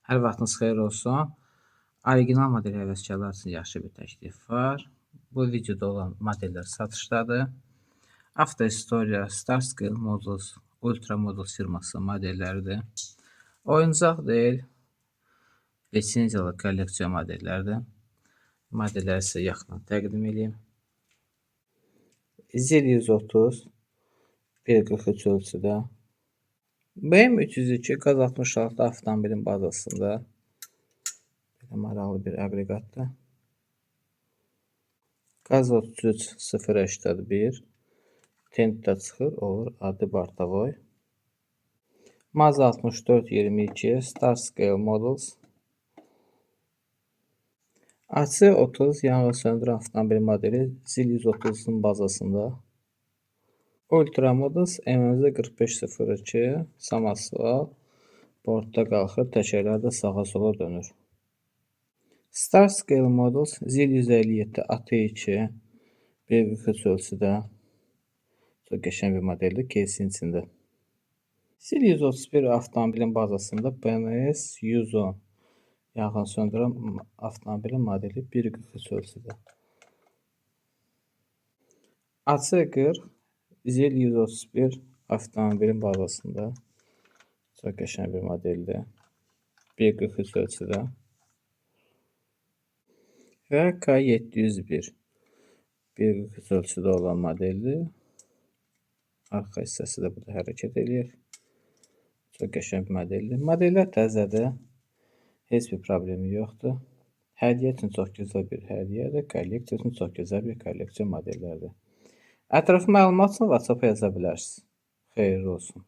Hər vaxtınız xeyir olsun. Orijinal model həvəskarlar üçün yaxşı bir təklif var. Bu videoda olan modellər satışdadır. Avtohistoria, Starscale Models, Ultra Models firması modelləridir. Oyuncaq deyil, lisenziyalı kolleksiya modellərdir. Modelləri sizə yaxından təqdim edeyim. ZIL 130 1.43 ölçüdə. BM302 qaz 66 avtomobilin bazasında belə maraqlı bir aqreqatdır. Qaz 33 081 tentdə çıxır, olur adi Bartavoy. Maz 64 22 Starscale Models. AC30 yanğın söndürən avtomobil modeli ZIL 130'un bazasında. Ultra Models MMZ 4502 Samasval bortda qalxır, təkərlər də sağa sola dönür. Starscale Models ZIL 157 AT2 1.43 ölçüdə. Çox qəşəng bir modeldir, кейsin içində. ZIL 131 avtomobilin bazasında BNS 110 yanğın söndürən avtomobilin modeli 1.43 ölçüdə. AC40 ZIL 131 avtomobilin bazasında çox qəşəng bir modeldir. 1.43 ölçüdə. Və K701 1.43 ölçüdə olan modeldir. Arxa hissəsi də burada hərəkət edir. Çox qəşəng bir modeldir. Modellər təzədir. Heç bir problemi yoxdur. Hədiyyə üçün çox gözəl bir hədiyyədir. Kolleksiya üçün çox gözəl bir kolleksiya modellərdir. Ətraflı məlumat üçün WhatsApp-a yaza bilərsiniz. Xeyirli olsun.